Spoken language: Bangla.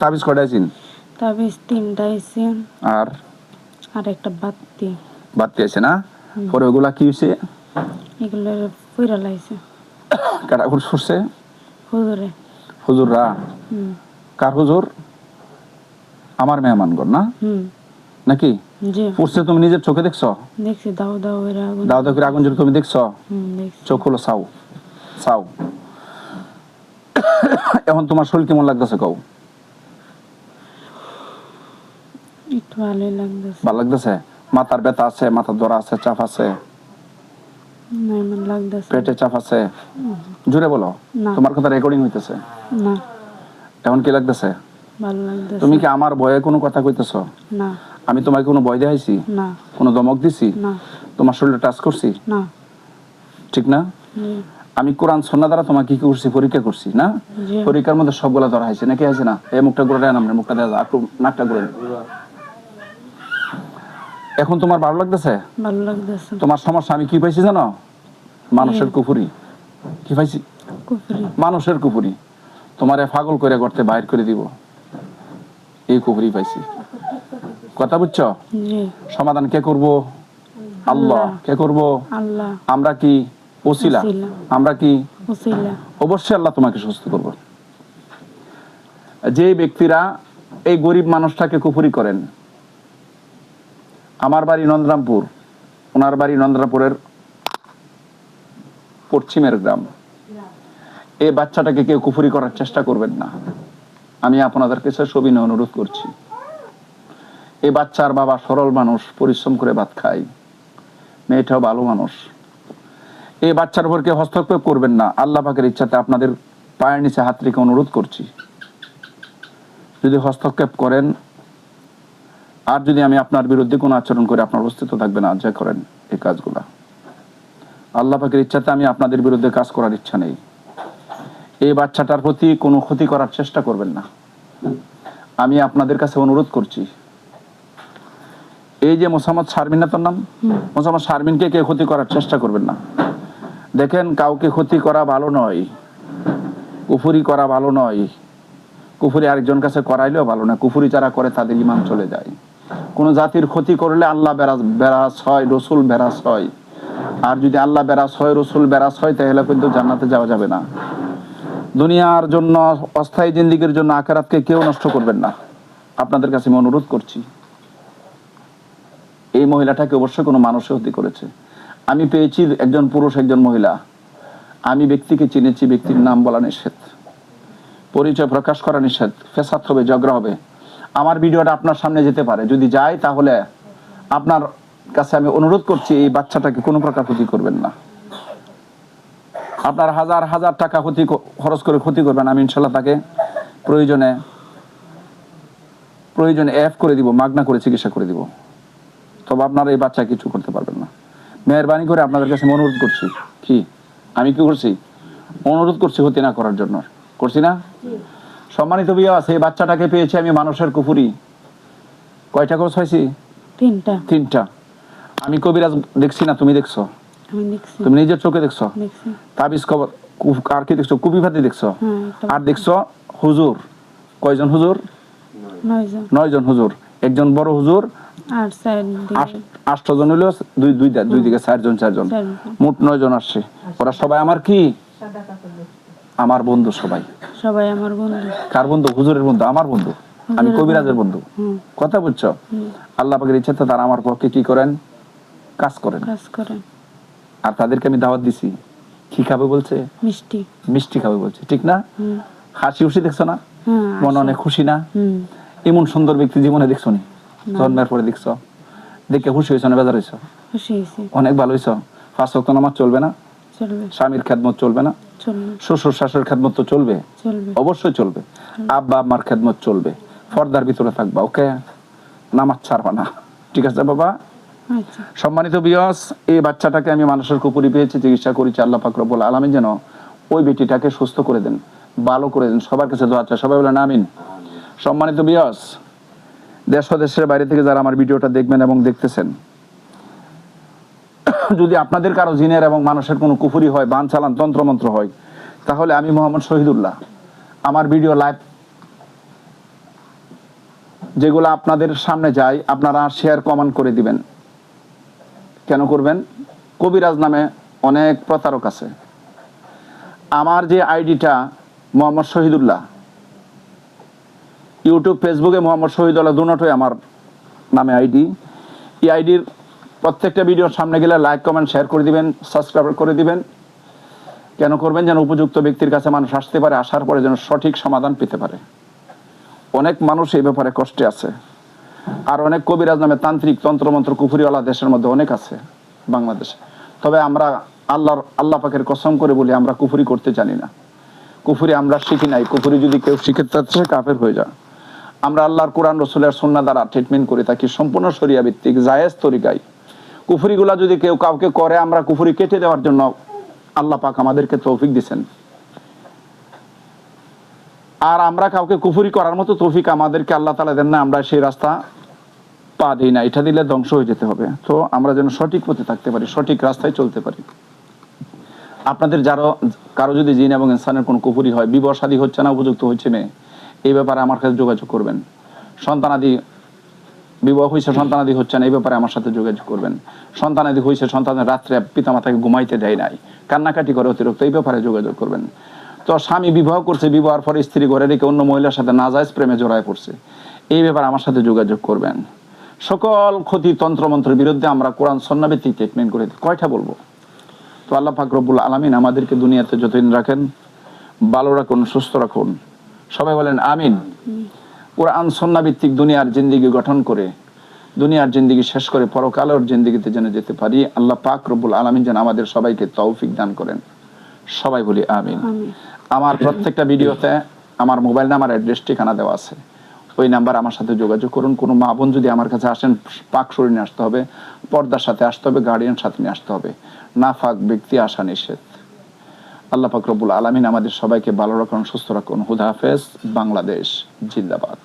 তাবিজ কয়টা আছেন? তাবিজ 3টা আছে আর একটা বাতি আছে না? পরে ওগুলা কি হয়েছে? এগুলো পুরা লাইছে। কাটা করছে হুজুরে। হুজুররা? কার হুজুর? আমার মেহমানগণ না নাকি? জি। ফুরছে তুমি নিজের চোখে দেখছো? দেখছি। দাও দাও করে আগুন। দাও দাও করে আগুন জ্বলে তুমি দেখছো? দেখছি। চোখ হলো চাও চাও। এখন তোমার শরীর কেমন লাগতেছে কও? একটু ভালোই লাগতেছে। ভালো লাগতেছে? মাথার ব্যথা আছে, মাথার ধরা আছে, চাপ আছে? না, এমন লাগতেছে। পেটে চাপ আছে? জোরে বলো। না। তোমার কথা রেকর্ডিং হইতেছে। না। এখন কি লাগতেছে? ভালো লাগতেছে। তুমি কি আমার ভয়ে কোনো কথা কইতেছো? না। আমি তোমাকে কোনো ভয় দেখাইছি? না। কোনো ধমক দিছি? না। তোমার শরীরে টাচ করছি? না। ঠিক না? আমি কোরআন সুন্নাহ দ্বারা তোমাকে কি করছি? পরীক্ষা করছি না? পরীক্ষার মধ্যে সবগুলা ধরা হয়েছে নাকি আছে না? এই মুখটা করে দেন, আমরা মুখটা দেওয়া নাকটা করে। এখন তোমার ভালো লাগতেছে? ভালো লাগতেছে। তোমার সমস্যা আমি কি পাইছি জানো? মানুষের কুফুরি। কি পাইছি? কুফরি। মানুষের কুফুরি। তোমারে পাগল করে করতে বাইর করে দিব, এই কুফুরি পাইছি। কথা বুঝছো? জি। সমাধান কে করব? আল্লাহ। কে করব? আল্লাহ। আমরা কি ওসিলা? আমরা কি ওসিলা? অবশ্যই আল্লাহ তোমাকে সুস্থ করব। যে ব্যক্তিরা এই গরিব মানুষটাকে কুফুরি করেন, আমার বাড়ি নন্দরামপুর, ওনার বাড়ি নন্দরামপুরের পশ্চিমের গ্রাম। এই বাচ্চাটাকে কেউ কুফুরি করার চেষ্টা করবেন না, আমি আপনাদের কাছে সবিনয় অনুরোধ করছি। এই বাচ্চার বাবা সরল মানুষ, পরিশ্রম করে ভাত খায়, মেয়েটাও ভালো মানুষ। এই বাচ্চার উপর কেউ হস্তক্ষেপ করবেন না, আল্লাহ পাকের ইচ্ছাতে আপনাদের পায়ের নিচে হাত রেখে অনুরোধ করছি। যদি হস্তক্ষেপ করেন আর যদি আমি আপনার বিরুদ্ধে কোনো আচরণ করে, আপনার অস্তিত্ব থাকবে না। যা করেন এই কাজগুলা, আল্লাহ পাকের ইচ্ছাতে আমি আপনাদের বিরুদ্ধে কাজ করার ইচ্ছা নেই। এই বাচ্চাটার প্রতি কোনো ক্ষতি করার চেষ্টা করবেন না, আমি আপনাদের কাছে অনুরোধ করছি। এই যে মোসাম্মদ শারমিন, না তোর নাম? মোসাম্মদ শারমিনকে কেউ ক্ষতি করার চেষ্টা করবেন না। দেখেন, কাউকে ক্ষতি করা ভালো নয়, কুফুরি করা ভালো নয়। কুফুরি আরেকজন কাছে করাইলেও ভালো না। কুফুরি যারা করে তাদের ঈমান চলে যায়। কোন জাতির ক্ষতি করলে আল্লাহ বেরাস হয়, রসুল বেরাস হয়। আর যদি আল্লাহ বেরাস হয়, রসুল বেরাস হয়, তাহলে কিন্তু জান্নাতে যাওয়া যাবে না। দুনিয়ার জন্য, অস্থায়ী জিন্দেগির জন্য আখিরাতকে কেউ নষ্ট করবেন না, আপনাদের কাছে আমি অনুরোধ করছি। এই মহিলাটাকে অবশ্যই কোনো মানুষের ক্ষতি করেছে। আমি পেয়েছি একজন পুরুষ, একজন মহিলা। আমি ব্যক্তিকে চিনেছি, ব্যক্তির নাম বলা নিষেধ, পরিচয় প্রকাশ করা নিষেধ, ফেসাদ হবে, ঝগড়া হবে। আমার ভিডিওটা আপনার সামনে যেতে পারে, যদি যায় তাহলে আপনার কাছে আমি অনুরোধ করছি, এই বাচ্চাটাকে কোনো প্রকার ক্ষতি করবেন না। আপনার হাজার হাজার টাকা খরচ করে ক্ষতি করবেন, আমি ইনশাল্লাহ তাকে প্রয়োজনে এফ করে দিব, মাগনা করে চিকিৎসা করে দিব। তবে আপনারা এই বাচ্চা কিছু করতে পারবেন না। মেহরবানি করে আপনাদের কাছে অনুরোধ করছি। কি আমি কি করছি? অনুরোধ করছি ক্ষতি না করার জন্য, করছি না? সম্মানিত বিয়াস, এই বাচ্চাটাকে পেয়েছি আমি মানুষের কুফুরি। কয়টা কোর্স হয়েছি? 3টা। আমি কবিরাজ দেখছি না, তুমি দেখছো? তুমি নিজের চোখে দেখছো? তাবিজ কবর আর কি দেখছো? কুপিফাতি দেখছো? আর দেখছো হুজুর? কয়জন হুজুর? 9 জন হুজুর। একজন বড় হুজুর, 8 জন হইলো, দুই দিকে 4 জন, মোট 9 জন আসছে। ওরা সবাই আমার কি? আমার বন্ধু। সবাই আমার বন্ধু। কার বন্ধু? হুজুরের বন্ধু, আমার বন্ধু। আমি কবিরাজের বন্ধু। কথা বুঝছো? আল্লাহ পাকের ইচ্ছাতে তারা আমার পক্ষে কি করেন? কাজ করেন। আর তাদেরকে আমি দাওয়াত দিছি, কি খাবে বলছে? মিষ্টি খাবে বলছে, ঠিক না? হাসি খুশি দেখছো না? মনে অনেক খুশি না? এমন সুন্দর ব্যক্তি জীবনে দেখছো নি? জন্মের পরে দেখছো? দেখে খুশি হয়েছো না বেজার হয়েছো? অনেক ভালো হয়েছো। 5 ওয়াক্ত নামাজ চলবে না? স্বামীর খেদমত চলবে না? শ্বশুর শাশুড়ির খেদমত তো চলবে, অবশ্যই চলবে। আব্বা আম্মার খেদমত চলবে। পর্দার ভিতরে থাকবা, ওকে? নামাজ ছাড়বা না, ঠিক আছে বাবা? সম্মানিত বিয়াস, এই বাচ্চাটাকে আমি মানুষের কুপুরি পেয়েছি, চিকিৎসা করেছি। আল্লাহ পাক রব্বুল আলামিন যেন ওই বেটিটাকে সুস্থ করে দেন, ভালো করে দেন। সবার কাছে দোয়া চাই, সবাই বলেন আমিন। সম্মানিত বিয়াস, দেশ ও দেশের বাইরে থেকে যারা আমার ভিডিওটা দেখবেন এবং দেখতেছেন, যদি আপনাদের কারো জিনের এবং মানুষের কোনো কুফুরি হয়, বান চালান, তন্ত্রমন্ত্র হয়, তাহলে আমি মোহাম্মদ শহীদুল্লাহ আমার ভিডিও লাইভ যেগুলো আপনাদের সামনে যায় আপনারা শেয়ার কমেন্ট করে দিবেন। কেন করবেন? কবিরাজ নামে অনেক প্রতারক আছে। আমার যে আইডিটা মোহাম্মদ শহীদুল্লাহ, ইউটিউব ফেসবুকে মোহাম্মদ শহীদুল্লাহ দুটোই আমার নামে আইডি। এই আইডির প্রত্যেকটা ভিডিওর সামনে গেলে লাইক কমেন্ট শেয়ার করে দিবেন, সাবস্ক্রাইব করে দিবেন। কেন করবেন? যেন উপযুক্ত ব্যক্তির কাছে মানুষ আসতে পারে, আসার পরে যেন সঠিক সমাধান পেতে পারে। অনেক মানুষ এই ব্যাপারে কষ্টে আছে। আর অনেক কবিরাজ নামে তান্ত্রিক তন্ত্রমন্ত্র কুফরিওয়ালা দেশের মধ্যে অনেক আছে বাংলাদেশে। তবে আমরা আল্লাহ পাকের কসম করে বলি, আমরা কুফরি করতে জানি না। কুফরি আমরা শিখি নাই। কুফরি যদি কেউ শিখে থাকে কাফের হয়ে যায়। আমরা আল্লাহর কোরআন রসুলের সুন্নাহ দ্বারা ট্রিটমেন্ট করে থাকি, সম্পূর্ণ শরিয়া ভিত্তিক জায়েজ তরিকায়। কুফরিগুলা যদি কেউ কাউকে করে, আমরা কুফরি কেটে দেওয়ার জন্য আল্লাহ পাক আমাদেরকে তৌফিক দিয়েছেন। আর আমরা কাউকে কুফরি করার মতো তৌফিক আমাদেরকে আল্লাহ তাআলা দেন না, আমরা সেই রাস্তা পা দিই না। এটা দিলে ধ্বংস হয়ে যেতে হবে। তো আমরা যেন সঠিক পথে থাকতে পারি, সঠিক রাস্তায় চলতে পারি। আপনাদের কারো যদি জিন এবং ইনসানের কোনো কুফরি হয়, বিবাহ শাদী হচ্ছে না, উপযুক্ত হচ্ছে মেয়ে, এই ব্যাপারে আমার কাছে যোগাযোগ করবেন। সন্তানাদি বিবাহ হয়েছে, সন্তানাদি হচ্ছে না, এই ব্যাপারে আমার সাথে যোগাযোগ করবেন। সন্তানাদি হয়েছে, সন্তানের রাত্রে পিতামাতাকে ঘুমাইতে দেয় নাই, কান্নাকাটি করে অতিরিক্ত, এই ব্যাপারে যোগাযোগ করবেন। তো স্বামী বিবাহ করছে, বিবাহের পরে স্ত্রী ঘরে রেখে অন্য মহিলার সাথে নাজায়েজ প্রেমে জড়ায় পড়ছে, এই ব্যাপারে আমার সাথে যোগাযোগ করবেন। সকল ক্ষতি তন্ত্রমন্ত্রের বিরুদ্ধে আমরা কোরআন সুন্নাহ ভিত্তিক ট্রিটমেন্ট করে দিই। কয়টা বলবো? তো আল্লাহ পাক রব্বুল আলামিন আমাদেরকে দুনিয়াতে যতদিন রাখেন ভালো রাখুন, সুস্থ রাখুন। সবাই বলেন আমিন। কোরআন সুন্নাহ ভিত্তিক দুনিয়ার জিন্দেগি গঠন করে, দুনিয়ার জিন্দেগি শেষ করে পরকালের জিন্দেগিতে যেন যেতে পারি, আল্লাহ পাক রব্বুল আলামিন যেন আমাদের সবাইকে তৌফিক দান করেন। সবাই বলি আমিন। আমার প্রত্যেকটা ভিডিওতে আমার মোবাইল নাম্বার, অ্যাড্রেস, ঠিকানা দেওয়া আছে। ওই নাম্বার আমার সাথে যোগাযোগ করুন। কোনো মা বোন যদি আমার কাছে আসেন, পাক শরীর নিয়ে আসতে হবে, পর্দার সাথে আসতে হবে, গার্ডিয়ান সাথে নিয়ে আসতে হবে। নাফাক ব্যক্তি আসা নিষেধ। আল্লাহ পাক রব্বুল আলামিন আমাদের সবাইকে ভালো রাখুন, সুস্থ রাখুন। খুদা হাফেজ। বাংলাদেশ জিন্দাবাদ।